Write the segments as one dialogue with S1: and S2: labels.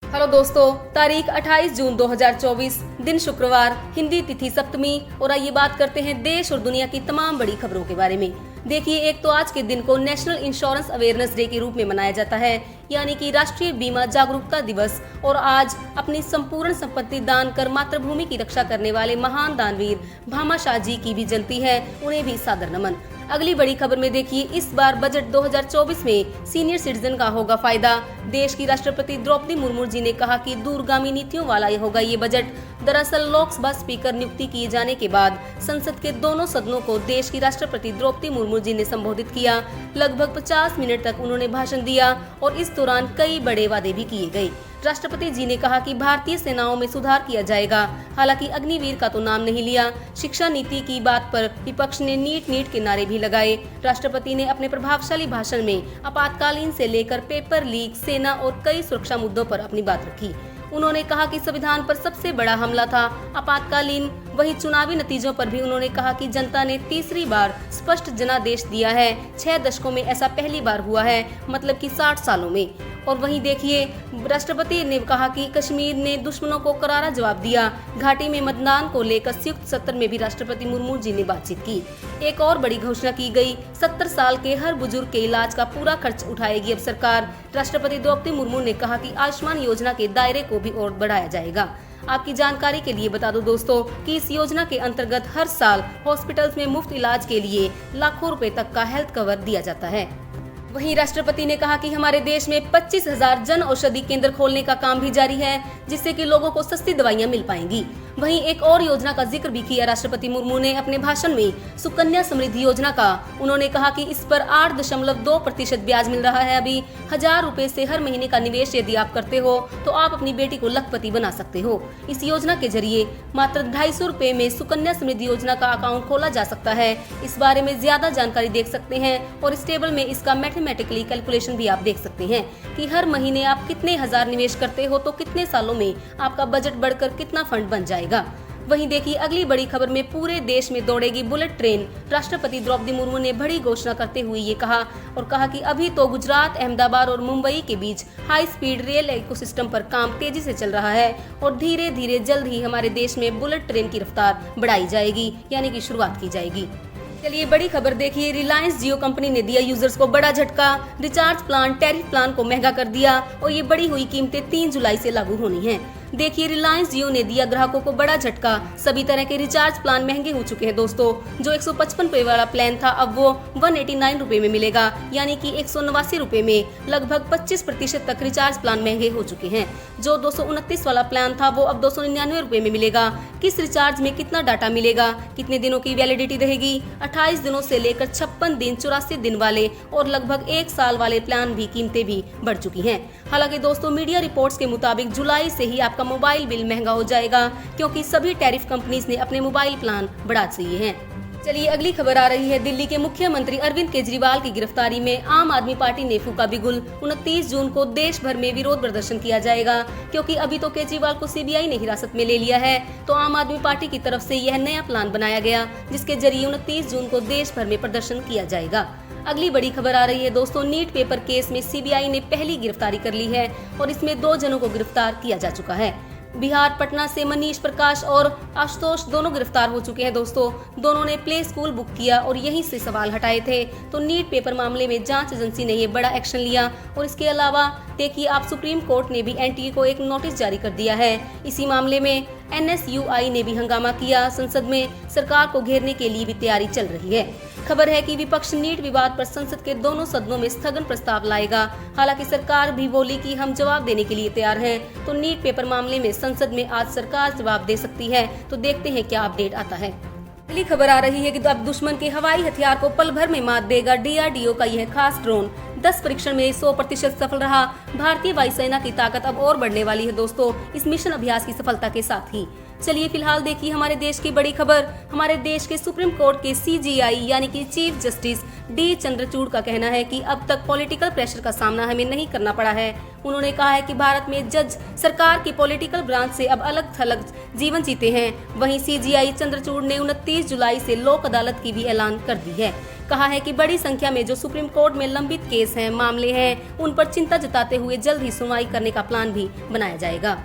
S1: Hello दोस्तों, तारीख 28 जून 2024, दिन शुक्रवार, हिंदी तिथि सप्तमी। और आइए बात करते हैं देश और दुनिया की तमाम बड़ी खबरों के बारे में। देखिए, एक तो आज के दिन को नेशनल इंश्योरेंस अवेयरनेस डे के रूप में मनाया जाता है, यानी कि राष्ट्रीय बीमा जागरूकता दिवस। और आज अपनी संपूर्ण संपत्ति दान कर मातृभूमि की रक्षा करने वाले महान दानवीर भामाशाह जी की भी जयंती है, उन्हें भी सादर नमन। अगली बड़ी खबर में देखिए, इस बार बजट 2024 में सीनियर सिटीजन का होगा फायदा। देश की राष्ट्रपति द्रौपदी मुर्मू जी ने कहा कि दूरगामी नीतियों वाला होगा ये बजट। दरअसल लोकसभा स्पीकर नियुक्ति किए जाने के बाद संसद के दोनों सदनों को देश की राष्ट्रपति द्रौपदी मुर्मू जी ने संबोधित किया। लगभग 50 मिनट तक उन्होंने भाषण दिया और इस दौरान कई बड़े वादे भी किए गए। राष्ट्रपति जी ने कहा कि भारतीय सेनाओं में सुधार किया जाएगा। हालांकि अग्निवीर का तो नाम नहीं लिया। शिक्षा नीति की बात पर विपक्ष ने नीट के नारे भी लगाए। राष्ट्रपति ने अपने प्रभावशाली भाषण में आपातकालीन से लेकर पेपर लीक, सेना और कई सुरक्षा मुद्दों पर अपनी बात रखी। उन्होंने कहा कि संविधान पर सबसे बड़ा हमला था आपातकालीन। वहीं चुनावी नतीजों पर भी उन्होंने कहा कि जनता ने तीसरी बार स्पष्ट जनादेश दिया है। 6 दशकों में ऐसा पहली बार हुआ है, मतलब कि 60 सालों में। और वहीं देखिए, राष्ट्रपति ने कहा कि कश्मीर ने दुश्मनों को करारा जवाब दिया। घाटी में मतदान को लेकर संयुक्त सत्र में भी राष्ट्रपति मुर्मू जी ने बातचीत की। एक और बड़ी घोषणा की गई, 70 साल के हर बुजुर्ग के इलाज का पूरा खर्च उठाएगी अब सरकार। राष्ट्रपति द्रौपदी मुर्मू ने कहा कि आयुष्मान योजना के दायरे को भी और बढ़ाया जाएगा। आपकी जानकारी के लिए बता दूं दोस्तों कि इस योजना के अंतर्गत हर साल हॉस्पिटल्स में मुफ्त इलाज के लिए लाखों रुपए तक का हेल्थ कवर दिया जाता है। वहीं राष्ट्रपति ने कहा कि हमारे देश में 25,000 जन औषधि केंद्र खोलने का काम भी जारी है, जिससे कि लोगों को सस्ती दवाइयां मिल पाएंगी। वहीं एक और योजना का जिक्र भी किया राष्ट्रपति मुर्मू ने अपने भाषण में, सुकन्या समृद्धि योजना का। उन्होंने कहा कि इस पर 8.2% ब्याज मिल रहा है। अभी 1,000 रुपए से हर महीने का निवेश यदि आप करते हो तो आप अपनी बेटी को लखपति बना सकते हो। इस योजना के जरिए मात्र 250 रुपए में सुकन्या समृद्धि योजना का अकाउंट खोला जा सकता है। इस बारे में ज्यादा जानकारी देख सकते हैं और इस टेबल में इसका मैथमेटिकली कैलकुलेशन भी आप देख सकते हैं कि हर महीने आप कितने हजार निवेश करते हो तो कितने सालों में आपका बजट बढ़कर कितना फंड बन जाएगा। वहीं देखिए, अगली बड़ी खबर में पूरे देश में दौड़ेगी बुलेट ट्रेन। राष्ट्रपति द्रौपदी मुर्मू ने बड़ी घोषणा करते हुए ये कहा और कहा कि अभी तो गुजरात, अहमदाबाद और मुंबई के बीच हाई स्पीड रेल इकोसिस्टम पर काम तेजी से चल रहा है और धीरे धीरे जल्द ही हमारे देश में बुलेट ट्रेन की रफ्तार बढ़ाई जाएगी, यानी कि शुरुआत की जाएगी। चलिए बड़ी खबर देखिए, रिलायंस जियो कंपनी ने दिया यूजर्स को बड़ा झटका। रिचार्ज प्लान, टैरिफ प्लान को महंगा कर दिया और ये बढ़ी हुई कीमतें 3 जुलाई से लागू होनी है। देखिए, रिलायंस जियो ने दिया ग्राहकों को बड़ा झटका। सभी तरह के रिचार्ज प्लान महंगे हो चुके हैं दोस्तों। जो 155 रुपए वाला प्लान था अब वो 189 रुपए में मिलेगा, यानी कि 189 रुपए में लगभग 25% तक रिचार्ज प्लान महंगे हो चुके हैं। जो 229 वाला प्लान था वो अब 299 रुपए में मिलेगा। किस रिचार्ज में कितना डाटा मिलेगा, कितने दिनों की वैलिडिटी रहेगी, 28 दिनों से लेकर 56 दिन, 84 दिन वाले और लगभग 1 साल वाले प्लान भी कीमतें भी बढ़ चुकी हैं। हालांकि दोस्तों, मीडिया रिपोर्ट्स के मुताबिक जुलाई से ही आपका मोबाइल बिल महंगा हो जाएगा, क्योंकि सभी टैरिफ कंपनीज ने अपने मोबाइल प्लान बढ़ा दिए हैं। चलिए अगली खबर आ रही है, दिल्ली के मुख्यमंत्री अरविंद केजरीवाल की गिरफ्तारी में आम आदमी पार्टी ने फूका बिगुल। 29 जून को देश भर में विरोध प्रदर्शन किया जाएगा, क्योंकि अभी तो केजरीवाल को सीबीआई ने हिरासत में ले लिया है। तो आम आदमी पार्टी की तरफ से यह नया प्लान बनाया गया, जिसके जरिए 29 जून को देश भर में प्रदर्शन किया जाएगा। अगली बड़ी खबर आ रही है दोस्तों, नीट पेपर केस में सीबीआई ने पहली गिरफ्तारी कर ली है और इसमें 2 जनों को गिरफ्तार किया जा चुका है। बिहार पटना से मनीष प्रकाश और आशुतोष दोनों गिरफ्तार हो चुके हैं दोस्तों। दोनों ने प्ले स्कूल बुक किया और यहीं से सवाल हटाए थे। तो नीट पेपर मामले में जांच एजेंसी ने ये बड़ा एक्शन लिया। और इसके अलावा देखिए, आप सुप्रीम कोर्ट ने भी एनटीए को एक नोटिस जारी कर दिया है। इसी मामले में एनएसयूआई ने भी हंगामा किया। संसद में सरकार को घेरने के लिए भी तैयारी चल रही है। खबर है कि विपक्ष नीट विवाद पर संसद के दोनों सदनों में स्थगन प्रस्ताव लाएगा। हालांकि सरकार भी बोली कि हम जवाब देने के लिए तैयार हैं। तो नीट पेपर मामले में संसद में आज सरकार जवाब दे सकती है। तो देखते हैं क्या अपडेट आता है। अगली खबर आ रही है कि अब दुश्मन के हवाई हथियार को पल भर में मात देगा डीआरडीओ का यह खास ड्रोन। 10 परीक्षण में 100% सफल रहा। भारतीय वायुसेना की ताकत अब और बढ़ने वाली है दोस्तों, इस मिशन अभ्यास की सफलता के साथ ही। चलिए फिलहाल देखिए हमारे देश की बड़ी खबर। हमारे देश के सुप्रीम कोर्ट के सीजीआई यानी कि चीफ जस्टिस डी चंद्रचूड़ का कहना है कि अब तक पॉलिटिकल प्रेशर का सामना हमें नहीं करना पड़ा है। उन्होंने कहा है कि भारत में जज सरकार की पॉलिटिकल ब्रांच से अब अलग थलग जीवन जीते हैं। वहीं सीजीआई चंद्रचूड़ ने 29 जुलाई से लोक अदालत की भी ऐलान कर दी है। कहा है कि बड़ी संख्या में जो सुप्रीम कोर्ट में लंबित केस हैं, मामले हैं, उन पर चिंता जताते हुए जल्द ही सुनवाई करने का प्लान भी बनाया जाएगा।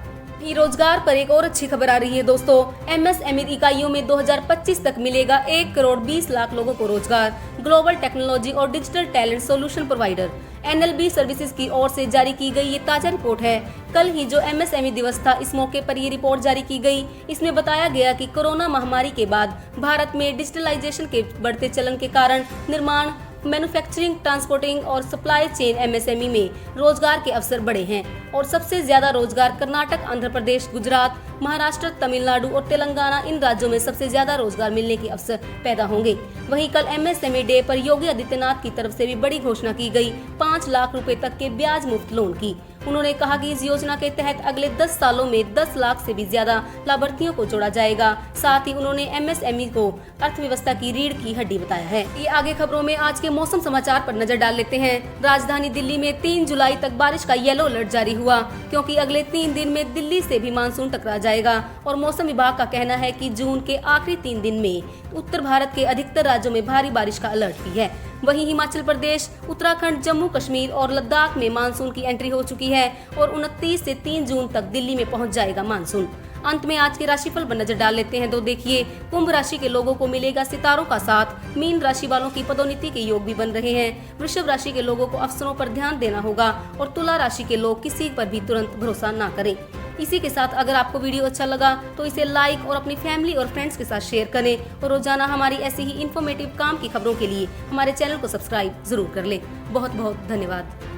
S1: रोजगार पर एक और अच्छी खबर आ रही है दोस्तों। MSME इकाइयों में 2025 तक मिलेगा 1 करोड़ 20 लाख लोगों को रोजगार। ग्लोबल टेक्नोलॉजी और digital talent solution provider NLB services की ओर से जारी की गई ये ताजा रिपोर्ट है। कल ही जो MSME दिवस था, इस मौके पर ये रिपोर्ट जारी की गई। इसमें बताया गया कि कोरोना महामारी के बाद भारत में डिजिटलाइजेशन के बढ़ते चलन के कारण निर्माण, मैन्युफैक्चरिंग, ट्रांसपोर्टिंग और सप्लाई चेन MSME में रोजगार के अवसर बढ़े हैं और सबसे ज्यादा रोजगार कर्नाटक, आंध्र प्रदेश, गुजरात, महाराष्ट्र, तमिलनाडु और तेलंगाना, इन राज्यों में सबसे ज्यादा रोजगार मिलने के अवसर पैदा होंगे। वहीं कल MSME डे पर योगी आदित्यनाथ की तरफ से भी बड़ी घोषणा की गई 5 लाख रुपए तक के ब्याज मुक्त लोन की। उन्होंने कहा कि इस योजना के तहत अगले 10 सालों में 10 लाख से भी ज्यादा लाभार्थियों को जोड़ा जाएगा। साथ ही उन्होंने MSME को अर्थव्यवस्था की रीढ़ की हड्डी बताया है। ये आगे खबरों में आज के मौसम समाचार पर नजर डाल लेते हैं। राजधानी दिल्ली में 3 जुलाई तक बारिश का येलो अलर्ट जारी हुआ, क्योंकि अगले 3 दिन में दिल्ली से भी मानसून टकरा जाएगा। और मौसम विभाग का कहना है कि जून के आखिरी 3 दिन में उत्तर भारत के अधिकतर राज्यों में भारी बारिश का अलर्ट भी है। वहीं हिमाचल प्रदेश, उत्तराखंड, जम्मू कश्मीर और लद्दाख में मानसून की एंट्री हो चुकी है और 29 से 3 जून तक दिल्ली में पहुंच जाएगा मानसून। अंत में आज के राशिफल पर नजर डाल लेते हैं। तो देखिए, कुंभ राशि के लोगों को मिलेगा सितारों का साथ। मीन राशि वालों की पदोन्नति के योग भी बन रहे हैं। वृषभ राशि के लोगों को अवसरों पर ध्यान देना होगा और तुला राशि के लोग किसी पर भी तुरंत भरोसा ना करें। इसी के साथ अगर आपको वीडियो अच्छा लगा तो इसे लाइक और अपनी फैमिली और फ्रेंड्स के साथ शेयर करें और रोजाना हमारी ऐसी ही इन्फॉर्मेटिव काम की खबरों के लिए हमारे चैनल को सब्सक्राइब जरूर कर लें। बहुत बहुत धन्यवाद।